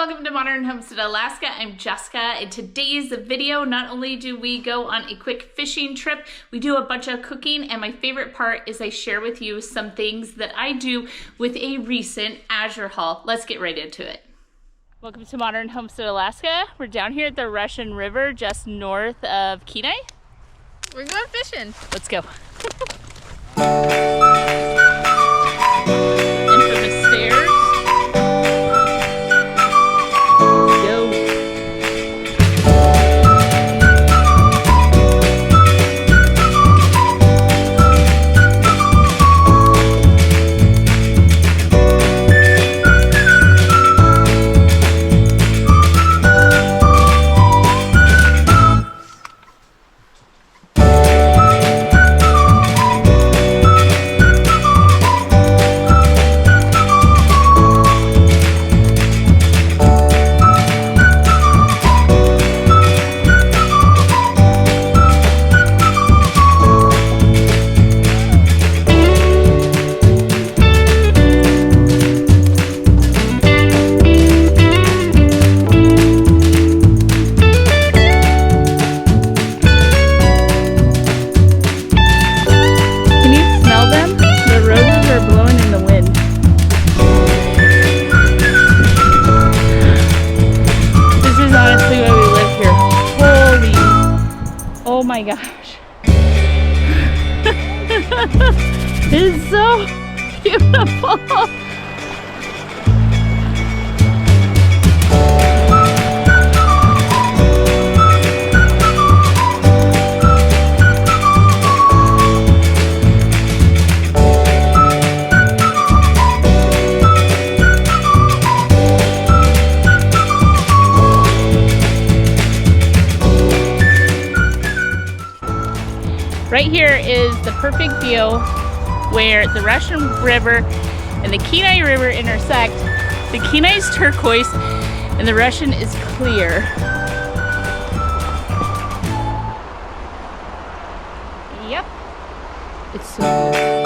welcome to Modern Homestead Alaska. I'm Jessica. In today's video, not only do we go on a quick fishing trip, we do a bunch of cooking, and my favorite part is I share with you some things that I do with a recent Azure haul. Let's get right into it. Welcome to Modern Homestead Alaska. We're down here at the Russian River just north of Kenai. We're going fishing. Let's go. Infamous stairs. Oh my gosh. It is so beautiful. Right here is the perfect view where the Russian River and the Kenai River intersect. The Kenai is turquoise and the Russian is clear. Yep. It's so good.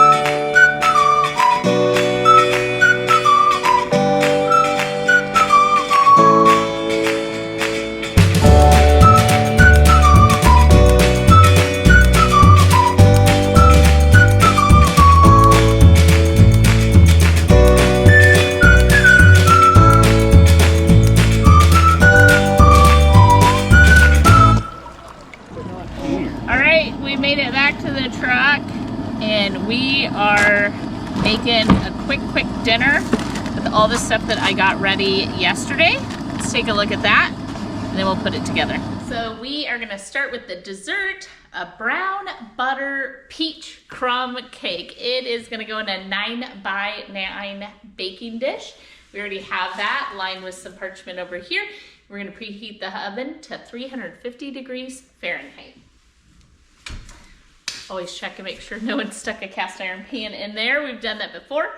Made it back to the truck and we are making a quick dinner with all the stuff that I got ready yesterday. Let's take a look at that and then we'll put it together. So we are going to start with the dessert, a brown butter peach crumb cake. It is going to go in a 9x9 baking dish. We already have that lined with some parchment over here. We're going to preheat the oven to 350 degrees Fahrenheit. Always check and make sure no one stuck a cast iron pan in there. We've done that before.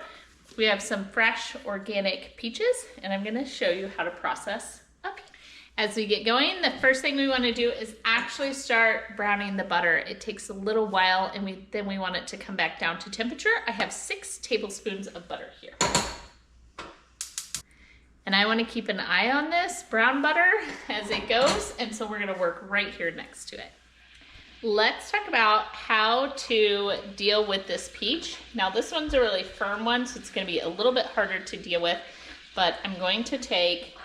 We have some fresh organic peaches and I'm gonna show you how to process a peach. As we get going, the first thing we wanna do is actually start browning the butter. It takes a little while and then we want it to come back down to temperature. I have 6 tablespoons of butter here. And I wanna keep an eye on this brown butter as it goes, and so we're gonna work right here next to it. Let's talk about how to deal with this peach. Now this one's a really firm one, so it's gonna be a little bit harder to deal with, but I'm going to take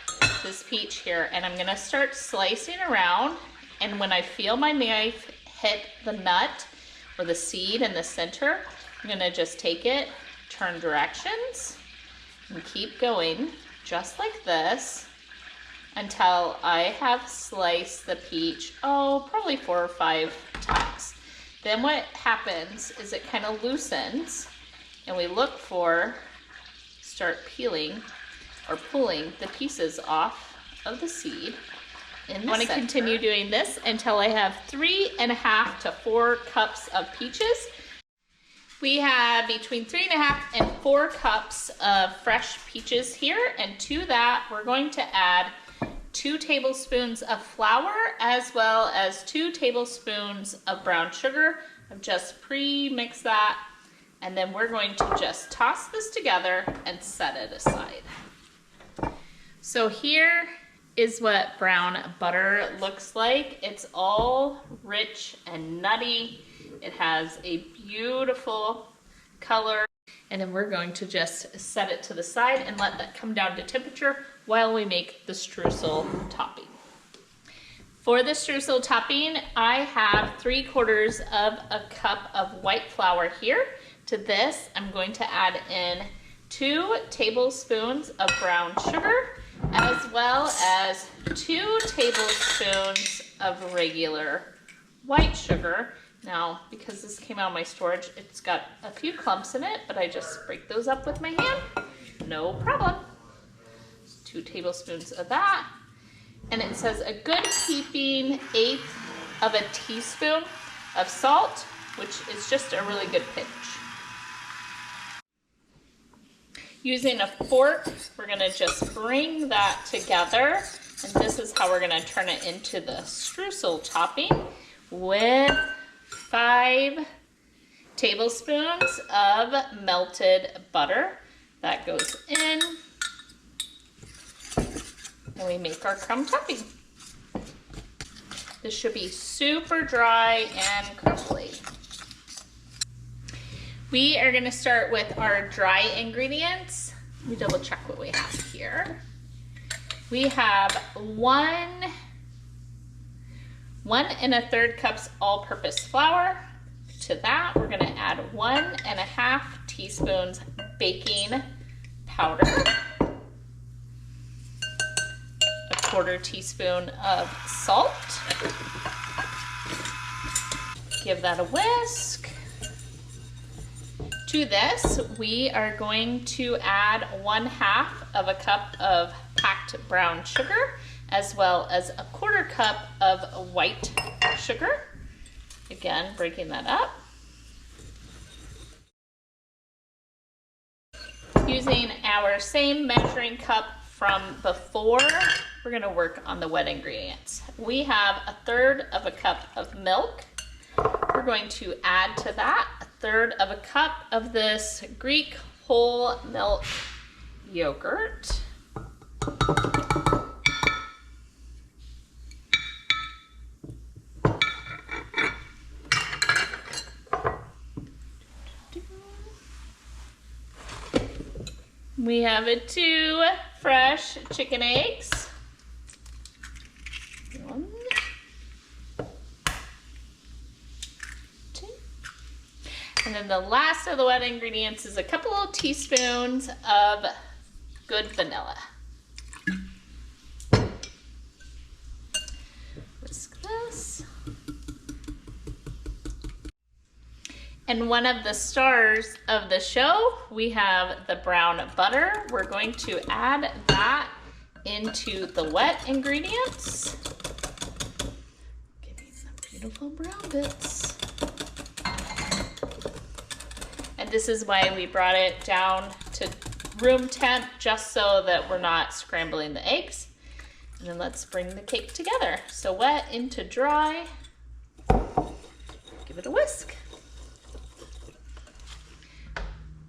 this peach here and I'm gonna start slicing around, and when I feel my knife hit the nut or the seed in the center, I'm gonna just take it, turn directions, and keep going just like this until I have sliced the peach, probably 4 or 5 times. Then what happens is it kind of loosens and we look for, start peeling or pulling the pieces off of the seed in the center. I want to continue doing this until I have 3.5 to 4 cups of peaches. We have between 3.5 and 4 cups of fresh peaches here, and to that we're going to add 2 tablespoons of flour as well as 2 tablespoons of brown sugar. I've just pre-mixed that, and then we're going to just toss this together and set it aside. So here is what brown butter looks like. It's all rich and nutty. It has a beautiful color. And then we're going to just set it to the side and let that come down to temperature while we make the streusel topping. For the streusel topping, I have 3/4 of a cup of white flour here. To this, I'm going to add in 2 tablespoons of brown sugar, as well as 2 tablespoons of regular white sugar. Now, because this came out of my storage, it's got a few clumps in it, but I just break those up with my hand. No problem. 2 tablespoons of that. And it says a good heaping 1/8 of a teaspoon of salt, which is just a really good pinch. Using a fork, we're gonna just bring that together, and this is how we're gonna turn it into the streusel topping with 5 tablespoons of melted butter. That goes in, and we make our crumb topping. This should be super dry and crumbly. We are gonna start with our dry ingredients. Let me double check what we have here. We have 1 1⅓ cups all-purpose flour. To that, we're gonna add 1½ teaspoons baking powder, 1/4 teaspoon of salt. Give that a whisk. To this, we are going to add 1/2 of a cup of packed brown sugar, as well as 1/4 cup of white sugar. Again, breaking that up. Using our same measuring cup from before, we're gonna work on the wet ingredients. We have 1/3 of a cup of milk. We're going to add to that 1/3 of a cup of this Greek whole milk yogurt. We have 2 fresh chicken eggs. 1, 2. And then the last of the wet ingredients is a couple of teaspoons of good vanilla. Whisk this. And one of the stars of the show, we have the brown butter. We're going to add that into the wet ingredients. Give me some beautiful brown bits. And this is why we brought it down to room temp, just so that we're not scrambling the eggs. And then let's bring the cake together. So wet into dry. Give it a whisk.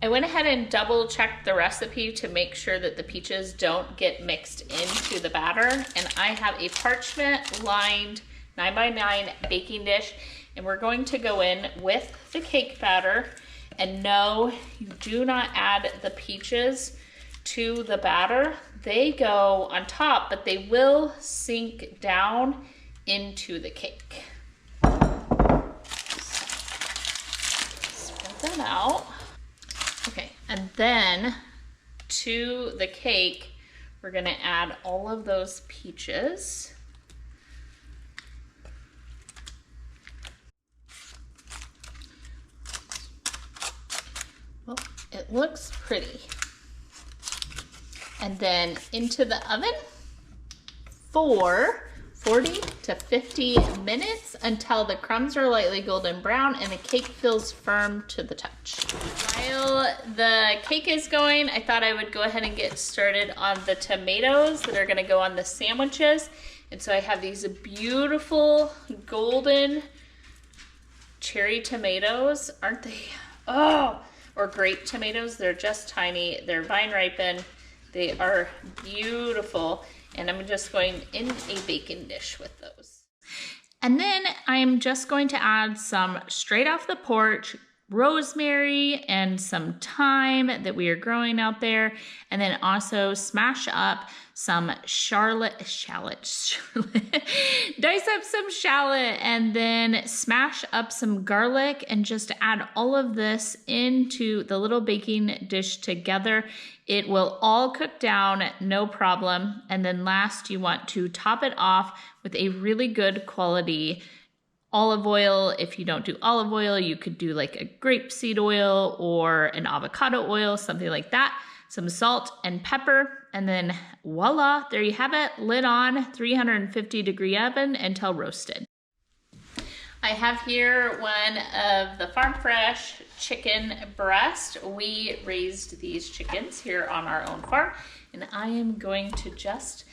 I went ahead and double checked the recipe to make sure that the peaches don't get mixed into the batter. And I have a parchment lined 9x9 baking dish, and we're going to go in with the cake batter. And no, you do not add the peaches to the batter. They go on top, but they will sink down into the cake. Spread that out. Okay, and then to the cake, we're gonna add all of those peaches. Well, it looks pretty. And then into the oven for 40 to 50 minutes until the crumbs are lightly golden brown and the cake feels firm to the touch. While the cake is going, I thought I would go ahead and get started on the tomatoes that are gonna go on the sandwiches. And so I have these beautiful golden cherry tomatoes, aren't they? Oh, or grape tomatoes. They're just tiny. They're vine ripened. They are beautiful, and I'm just going in a baking dish with those. And then I'm just going to add some straight off the porch rosemary and some thyme that we are growing out there, and then also smash up some shallot, dice up some shallot, and then smash up some garlic, and just add all of this into the little baking dish together. It will all cook down, no problem. And then last, you want to top it off with a really good quality olive oil. If you don't do olive oil, you could do like a grapeseed oil or an avocado oil, something like that. Some salt and pepper, and then voila, there you have it. Lid on, 350-degree oven until roasted. I have here one of the farm fresh chicken breast. We raised these chickens here on our own farm, and I am going to just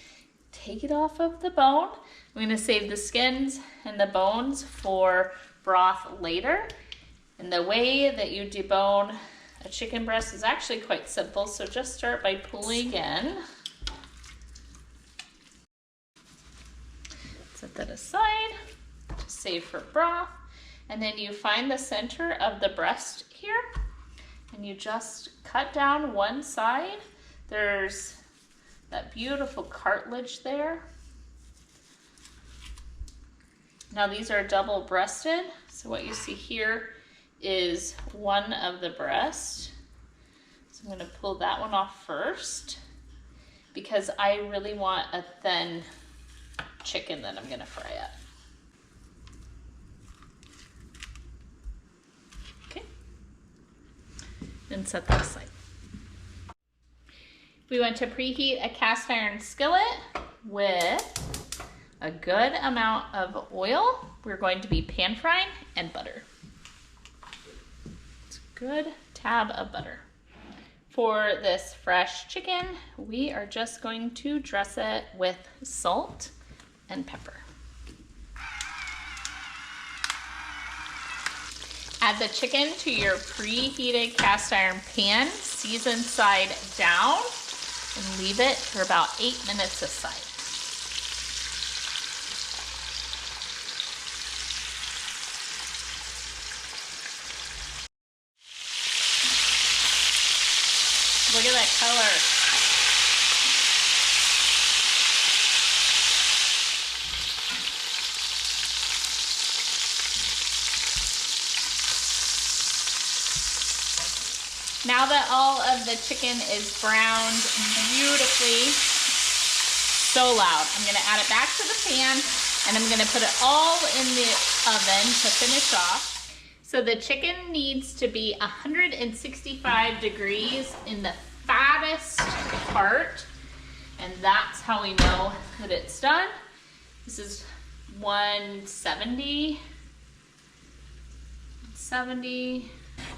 take it off of the bone. I'm going to save the skins and the bones for broth later. And the way that you debone a chicken breast is actually quite simple. So just start by pulling in. Set that aside to save for broth. And then you find the center of the breast here, and you just cut down one side. There's that beautiful cartilage there. Now these are double breasted, so what you see here is one of the breast. So I'm going to pull that one off first because I really want a thin chicken that I'm going to fry up. Okay, and set that aside. We want to preheat a cast iron skillet with a good amount of oil. We're going to be pan frying and butter. It's a good tab of butter. For this fresh chicken, we are just going to dress it with salt and pepper. Add the chicken to your preheated cast iron pan, season side down, and leave it for about 8 minutes aside. Look at that color. Now that all of the chicken is browned beautifully, so loud, I'm gonna add it back to the pan, and I'm gonna put it all in the oven to finish off. So the chicken needs to be 165 degrees in the fattest part, and that's how we know that it's done. This is 170,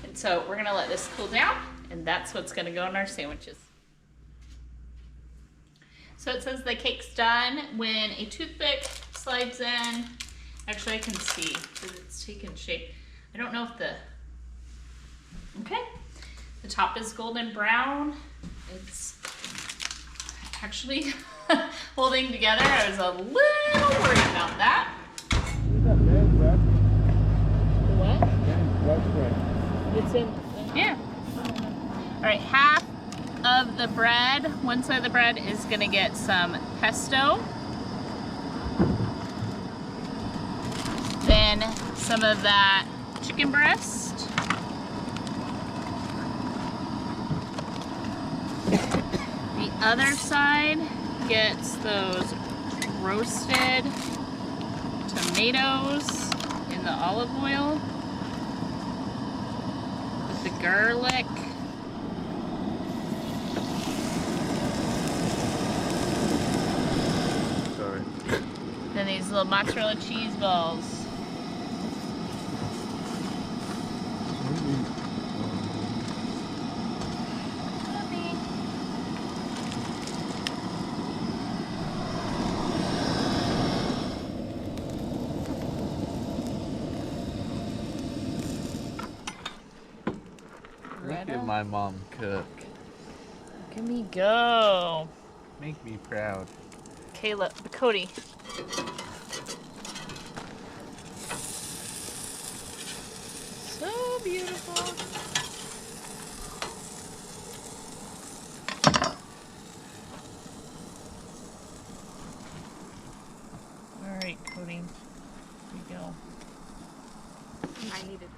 and so we're gonna let this cool down, and that's what's gonna go in our sandwiches. So it says the cake's done when a toothpick slides in. Actually, I can see because it's taken shape. I don't know if okay. The top is golden brown. It's actually holding together. I was a little worried about that. What? It's in, yeah. All right, half of the bread, one side of the bread is gonna get some pesto. Then some of that chicken breast. The other side gets those roasted tomatoes in the olive oil with the garlic. Sorry. Then these little mozzarella cheese balls. Look at my mom cook. Look at me go. Make me proud. Caleb, Cody. So beautiful. All right, Cody. Here you go. I needed.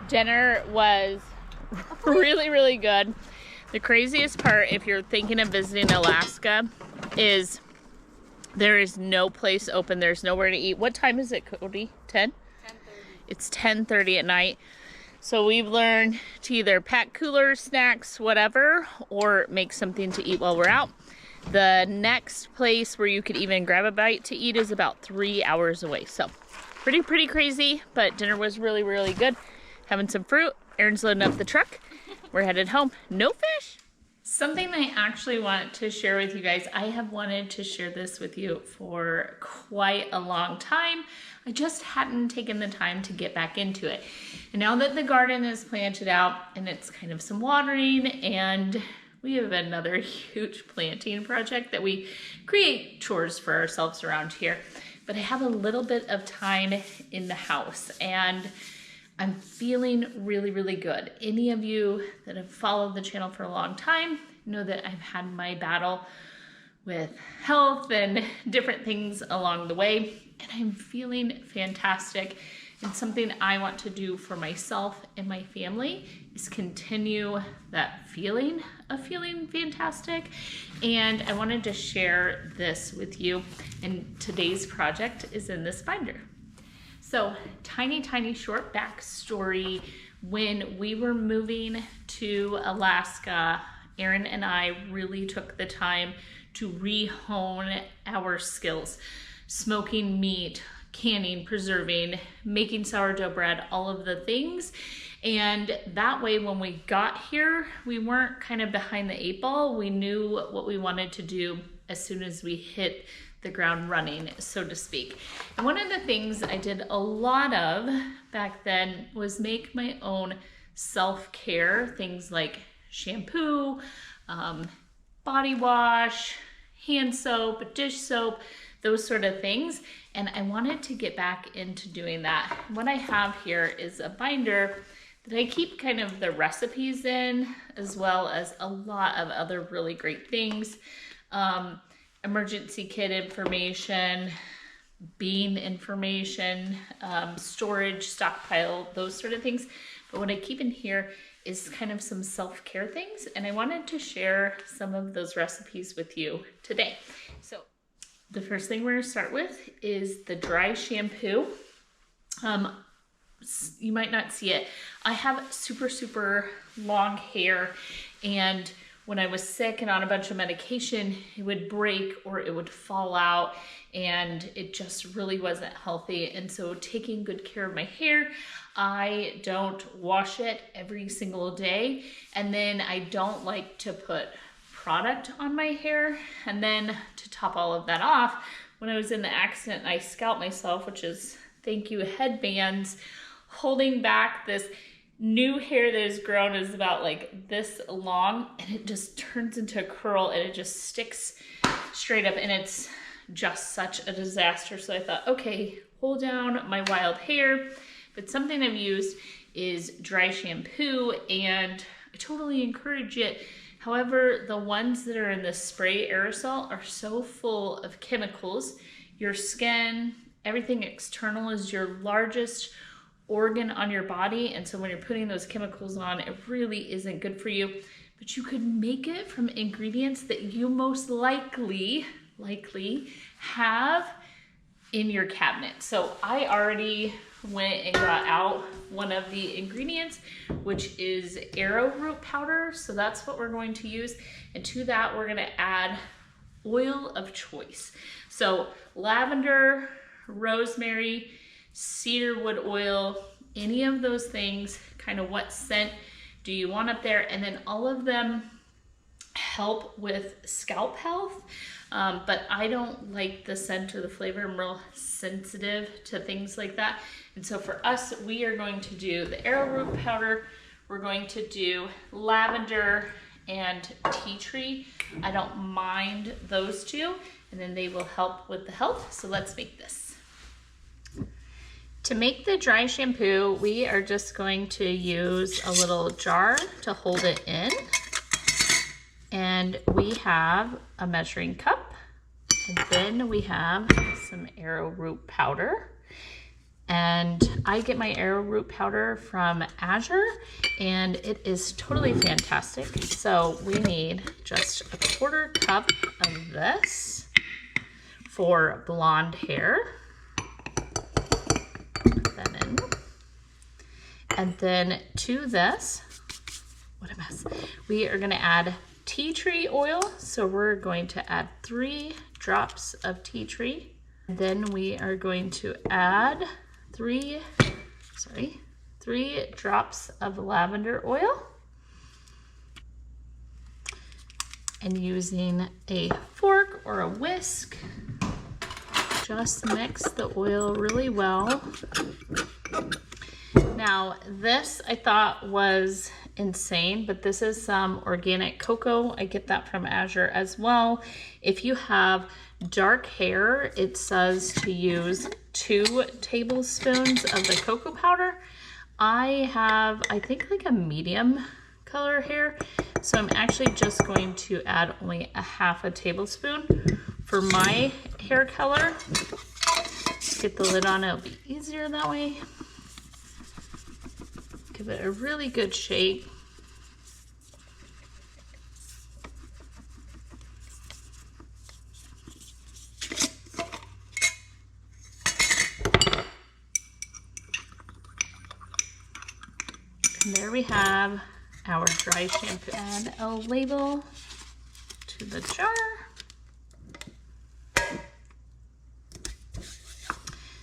Dinner was really, really good. The craziest part, if you're thinking of visiting Alaska, is there is no place open. There's nowhere to eat. What time is it, Cody? 10? 10:30. It's 10:30 at night. So we've learned to either pack coolers, snacks, whatever, or make something to eat while we're out. The next place where you could even grab a bite to eat is about 3 hours away. So pretty crazy, but dinner was really, really good. Having some fruit. Aaron's loading up the truck. We're headed home. No fish. Something I actually want to share with you guys. I have wanted to share this with you for quite a long time. I just hadn't taken the time to get back into it. And now that the garden is planted out and it's kind of some watering, and we have another huge planting project that we create chores for ourselves around here. But I have a little bit of time in the house and I'm feeling really, really good. Any of you that have followed the channel for a long time know that I've had my battle with health and different things along the way, and I'm feeling fantastic. And something I want to do for myself and my family is continue that feeling of feeling fantastic. And I wanted to share this with you. And today's project is in this binder. So, tiny short backstory. When we were moving to Alaska, Aaron and I really took the time to re-hone our skills. Smoking meat, canning, preserving, making sourdough bread, all of the things. And that way, when we got here, we weren't kind of behind the 8 ball. We knew what we wanted to do as soon as we hit the ground running, so to speak. And one of the things I did a lot of back then was make my own self-care, things like shampoo, body wash, hand soap, dish soap, those sort of things. And I wanted to get back into doing that. What I have here is a binder that I keep kind of the recipes in, as well as a lot of other really great things. Emergency kit information, bean information, storage, stockpile, those sort of things. But what I keep in here is kind of some self-care things, and I wanted to share some of those recipes with you today. So the first thing we're gonna start with is the dry shampoo. You might not see it. I have super long hair, and when I was sick and on a bunch of medication, it would break or it would fall out, and it just really wasn't healthy. And so taking good care of my hair, I don't wash it every single day. And then I don't like to put product on my hair. And then to top all of that off, when I was in the accident, I scalped myself, which is, thank you, headbands, holding back this new hair that has grown is about like this long, and it just turns into a curl and it just sticks straight up, and it's just such a disaster. So I thought, okay, hold down my wild hair. But something I've used is dry shampoo, and I totally encourage it. However, the ones that are in the spray aerosol are so full of chemicals. Your skin, everything external is your largest organ on your body, and so when you're putting those chemicals on, it really isn't good for you. But you could make it from ingredients that you most likely have in your cabinet. So I already went and got out one of the ingredients, which is arrowroot powder. So that's what we're going to use, and to that we're going to add oil of choice. So lavender, rosemary, cedarwood oil, any of those things, kind of what scent do you want up there. And then all of them help with scalp health, but I don't like the scent or the flavor. I'm real sensitive to things like that. And so for us, we are going to do the arrowroot powder, we're going to do lavender, and tea tree. I don't mind those two, and then they will help with the health. So let's make this. To make the dry shampoo, we are just going to use a little jar to hold it in. And we have a measuring cup, and then we have some arrowroot powder. And I get my arrowroot powder from Azure, and it is totally fantastic. So we need just a 1/4 cup of this for blonde hair. Put that in. And then to this, what a mess, we are gonna add tea tree oil. So we're going to add 3 drops of tea tree. And then we are going to add 3 drops of lavender oil. And using a fork or a whisk, just mix the oil really well. Now this I thought was insane, but this is some organic cocoa. I get that from Azure as well. If you have dark hair, it says to use 2 tablespoons of the cocoa powder. I have, I think, like a medium color hair, so I'm actually just going to add only a 1/2 tablespoon for my hair color. Get the lid on, it'll be easier that way. Give it a really good shake. And there we have our dry shampoo. Add a label to the jar.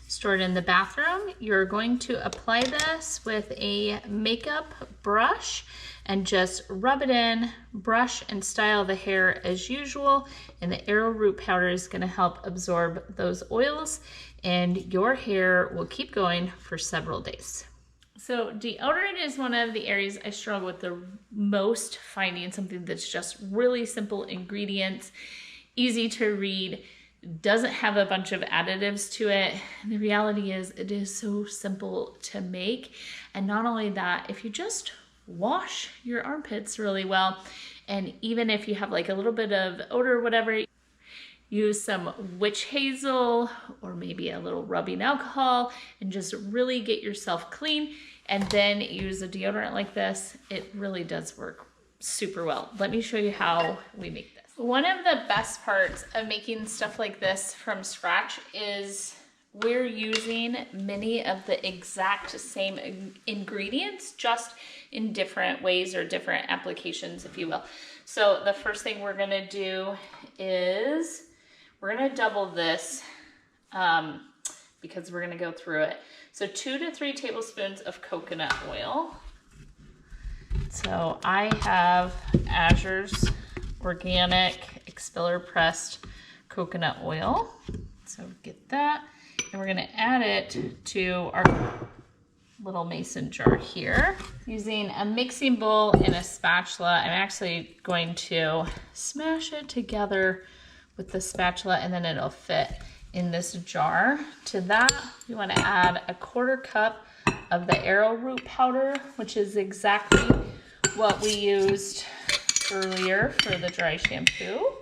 Stored in the bathroom. You're going to apply this with a makeup brush and just rub it in, brush and style the hair as usual. And the arrowroot powder is going to help absorb those oils, and your hair will keep going for several days. So deodorant is one of the areas I struggle with the most, finding something that's just really simple ingredients, easy to read, doesn't have a bunch of additives to it. And the reality is it is so simple to make. And not only that, if you just wash your armpits really well, and even if you have like a little bit of odor or whatever, use some witch hazel or maybe a little rubbing alcohol and just really get yourself clean, and then use a deodorant like this. It really does work super well. Let me show you how we make this. One of the best parts of making stuff like this from scratch is we're using many of the exact same ingredients, just in different ways or different applications, if you will. So the first thing we're gonna do is we're gonna double this because we're gonna go through it. So 2 to 3 tablespoons of coconut oil. So I have Azure's organic expeller pressed coconut oil. So get that. And we're gonna add it to our little mason jar here. Using a mixing bowl and a spatula, I'm actually going to smash it together with the spatula, and then it'll fit in this jar. To that, you want to add a 1/4 cup of the arrowroot powder, which is exactly what we used earlier for the dry shampoo.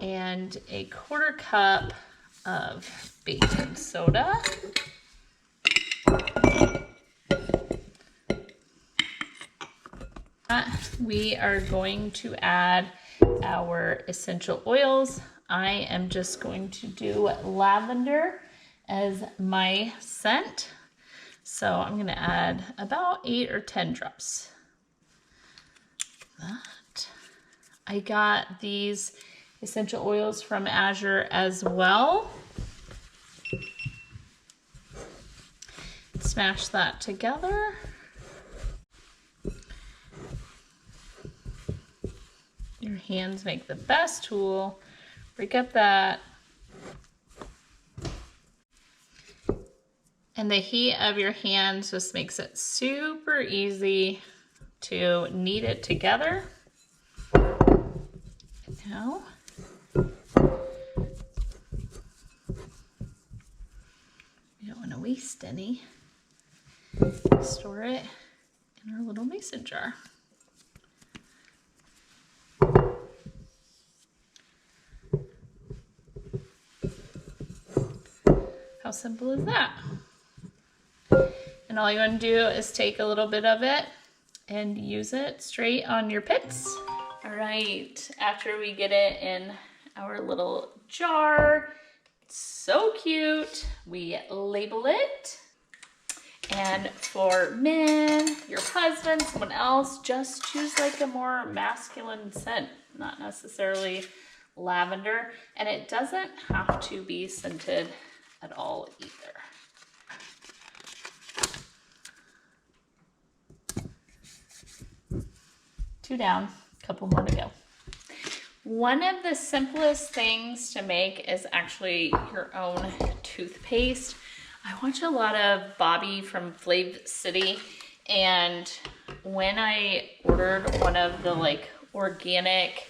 And a 1/4 cup of baking soda. We are going to add our essential oils. I am just going to do lavender as my scent. So I'm going to add about 8 or 10 drops. That. I got these essential oils from Azure as well. Smash that together. Your hands make the best tool. Break up that. And the heat of your hands just makes it super easy to knead it together. Now, we don't want to waste any. Store it in our little mason jar. How simple is that? And all you want to do is take a little bit of it and use it straight on your pits. All right, after we get it in our little jar, it's so cute, we label it. And for men, your husband, someone else, just choose like a more masculine scent, not necessarily lavender. And it doesn't have to be scented at all either. 2 down, a couple more to go. One of the simplest things to make is actually your own toothpaste. I watch a lot of Bobby from Flav City, and when I ordered one of the like organic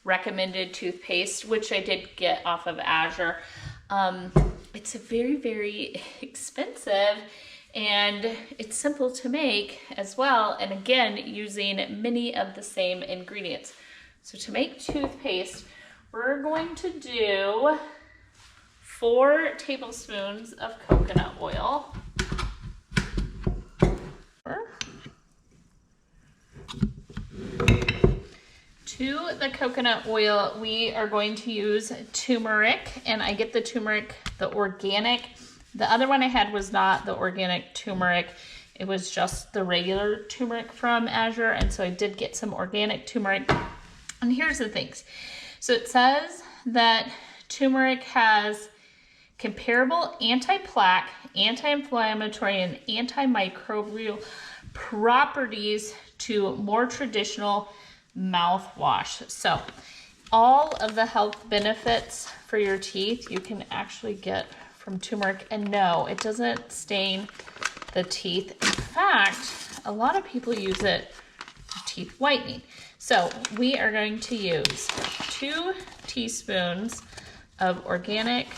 recommended toothpaste, which I did get off of Azure, it's very, very expensive, and it's simple to make as well, and again, using many of the same ingredients. So to make toothpaste, we're going to do 4 tablespoons of coconut oil. To the coconut oil, we are going to use turmeric, and I get the turmeric, the organic. The other one I had was not the organic turmeric. It was just the regular turmeric from Azure, and so I did get some organic turmeric. And here's the things. So it says that turmeric has comparable anti-plaque, anti-inflammatory, and antimicrobial properties to more traditional mouthwash. So all of the health benefits for your teeth you can actually get from turmeric. And no, it doesn't stain the teeth. In fact, a lot of people use it for teeth whitening. So we are going to use 2 teaspoons of organic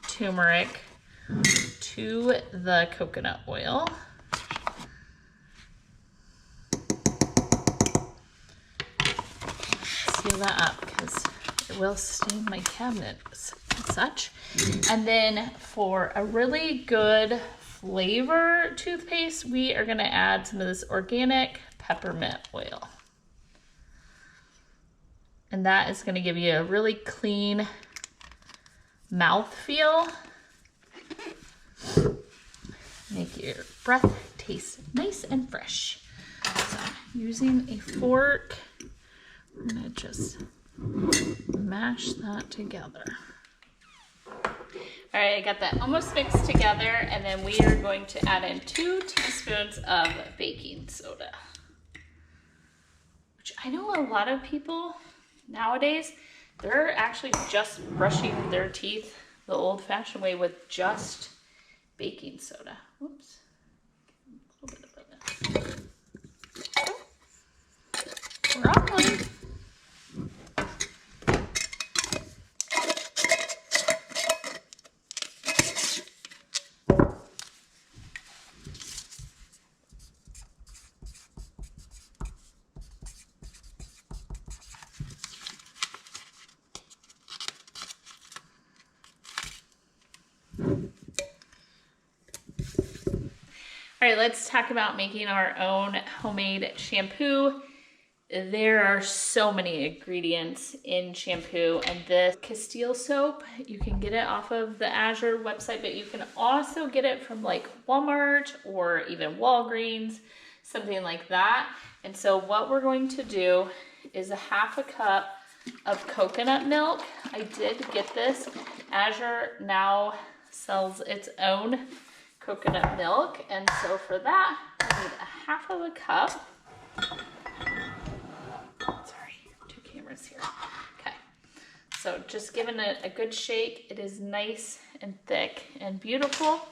turmeric to the coconut oil. Seal that up because it will stain my cabinets and such. And then for a really good flavor toothpaste, we are going to add some of this organic peppermint oil. And that is going to give you a really clean mouth feel. Make your breath taste nice and fresh. So using a fork, I'm going to just mash that together. All right, I got that almost mixed together, and then we are going to add in 2 teaspoons of baking soda. Which I know a lot of people nowadays, they're actually just brushing their teeth the old-fashioned way with just baking soda. Whoops. A little bit of it. We're on. All right, let's talk about making our own homemade shampoo. There are so many ingredients in shampoo, and this Castile soap, you can get it off of the Azure website, but you can also get it from like Walmart or even Walgreens, something like that. And so what we're going to do is a 1/2 cup of coconut milk. I did get this. Azure now sells its own coconut milk, and so for that I need a 1/2 cup. Sorry, 2 cameras here. Okay, so just giving it a good shake. It is nice and thick and beautiful.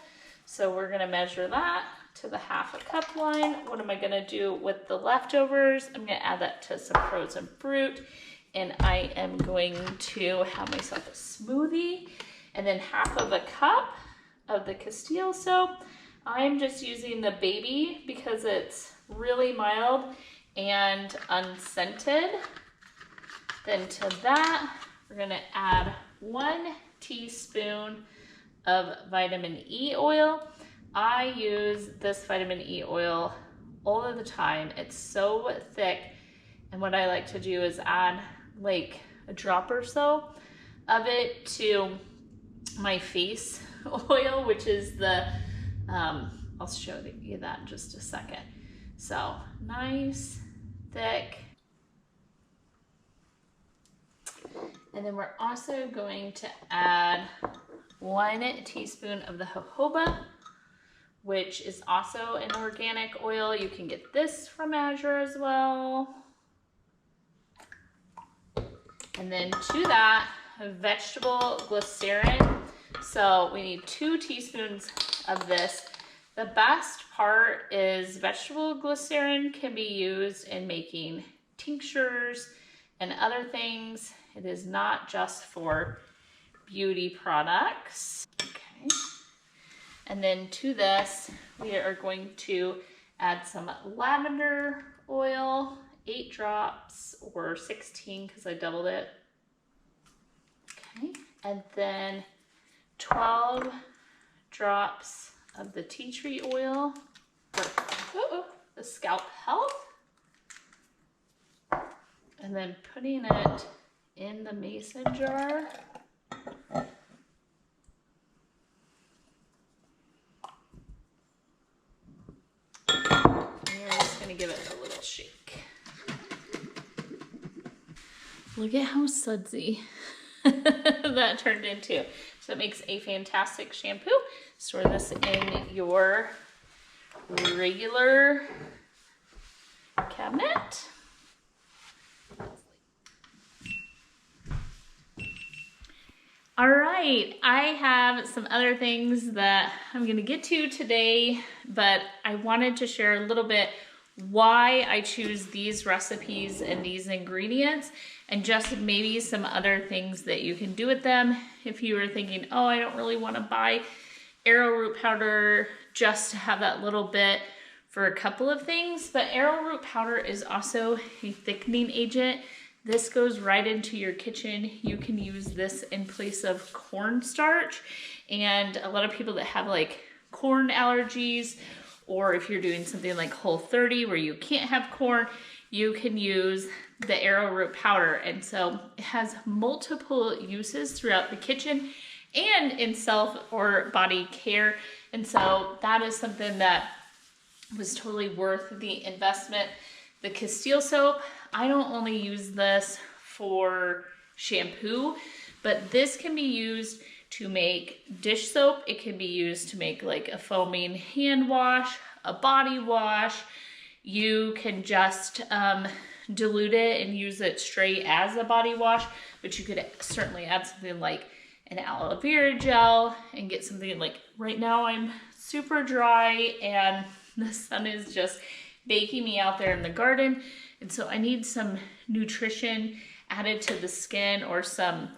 So we're gonna measure that to the 1/2 cup line. What am I gonna do with the leftovers? I'm gonna add that to some frozen fruit, and I am going to have myself a smoothie, and then 1/2 cup of the Castile soap. I'm just using the baby because it's really mild and unscented. Then to that, we're gonna add 1 teaspoon of vitamin E oil. I use this vitamin E oil all of the time. It's so thick. And what I like to do is add like a drop or so of it to my face oil, which is the, I'll show you that in just a second. So nice, thick. And then we're also going to add 1 teaspoon of the jojoba, which is also an organic oil. You can get this from Azure as well. And then to that, vegetable glycerin. So we need 2 teaspoons of this. The best part is vegetable glycerin can be used in making tinctures and other things. It is not just for beauty products. Okay. And then to this, we are going to add some lavender oil, 8 drops or 16 because I doubled it. Okay. And then 12 drops of the tea tree oil for the scalp health. And then putting it in the mason jar. We're just gonna give it a little shake. Look at how sudsy that turned into. So it makes a fantastic shampoo. Store this in your regular cabinet. All right, I have some other things that I'm gonna get to today, but I wanted to share a little bit why I choose these recipes and these ingredients, and just maybe some other things that you can do with them. If you were thinking, oh, I don't really wanna buy arrowroot powder just to have that little bit for a couple of things, but arrowroot powder is also a thickening agent. This goes right into your kitchen. You can use this in place of cornstarch. And a lot of people that have like corn allergies, or if you're doing something like Whole30 where you can't have corn, you can use the arrowroot powder. And so it has multiple uses throughout the kitchen and in self or body care. And so that is something that was totally worth the investment. The Castile soap, I don't only use this for shampoo, but this can be used to make dish soap. It can be used to make like a foaming hand wash, a body wash. You can just dilute it and use it straight as a body wash, but you could certainly add something like an aloe vera gel and get something like, right now I'm super dry and the sun is just baking me out there in the garden. And so I need some nutrition added to the skin, or some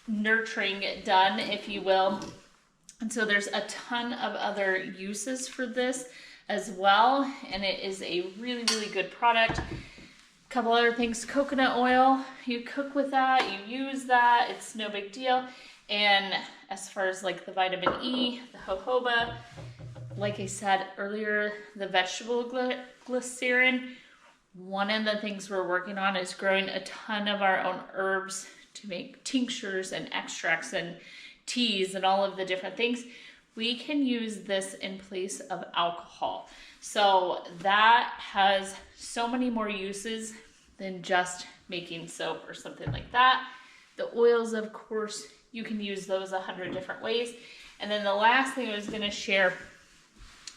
nurturing done, if you will. And so there's a ton of other uses for this as well. And it is a really, really good product. A couple other things, coconut oil, you cook with that, you use that, it's no big deal. And as far as like the vitamin E, the jojoba, like I said earlier, the vegetable glycerin, one of the things we're working on is growing a ton of our own herbs to make tinctures and extracts and teas and all of the different things. We can use this in place of alcohol. So that has so many more uses than just making soap or something like that. The oils, of course, you can use those 100 different ways. And then the last thing I was gonna share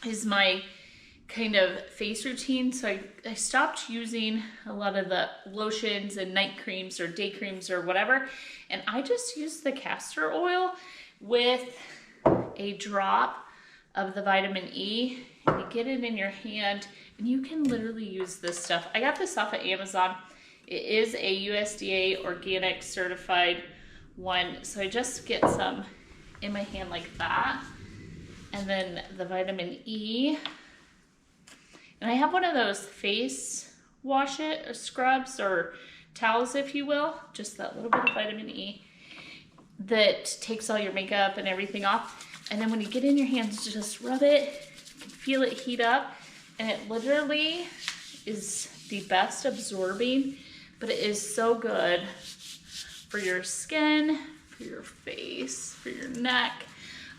is my kind of face routine. So I stopped using a lot of the lotions and night creams or day creams or whatever. And I just use the castor oil with a drop of the vitamin E, and you get it in your hand, and you can literally use this stuff. I got this off of Amazon. It is a USDA organic certified one, so I just get some in my hand like that, and then the vitamin E. And I have one of those face wash it or scrubs or towels, if you will, just that little bit of vitamin E that takes all your makeup and everything off. And then when you get in your hands, just rub it, you can feel it heat up, and it literally is the best absorbing, but it is so good for your skin, for your face, for your neck,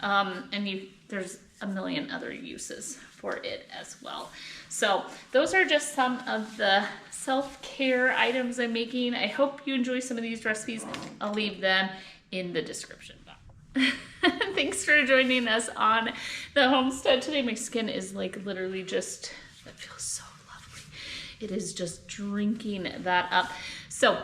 and there's a million other uses for it as well. So those are just some of the self-care items I'm making. I hope you enjoy some of these recipes. I'll leave them in the description box. Thanks for joining us on the homestead today. My skin is like literally just, it feels so lovely. It is just drinking that up. So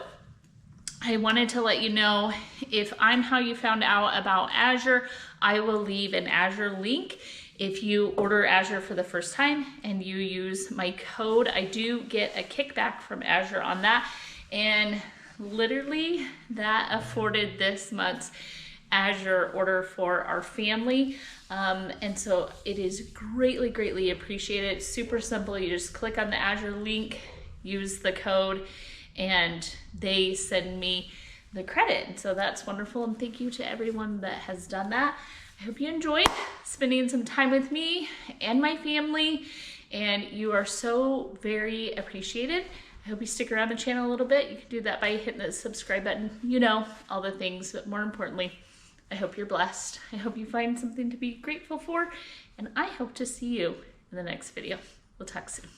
I wanted to let you know, if I'm how you found out about Azure, I will leave an Azure link. If you order Azure for the first time and you use my code, I do get a kickback from Azure on that. And literally that afforded this month's Azure order for our family. And so it is greatly, greatly appreciated. It's super simple. You just click on the Azure link, use the code, and they send me the credit. And so that's wonderful. And thank you to everyone that has done that. I hope you enjoyed spending some time with me and my family, and you are so very appreciated. I hope you stick around the channel a little bit. You can do that by hitting the subscribe button, you know, all the things, but more importantly, I hope you're blessed. I hope you find something to be grateful for, and I hope to see you in the next video. We'll talk soon.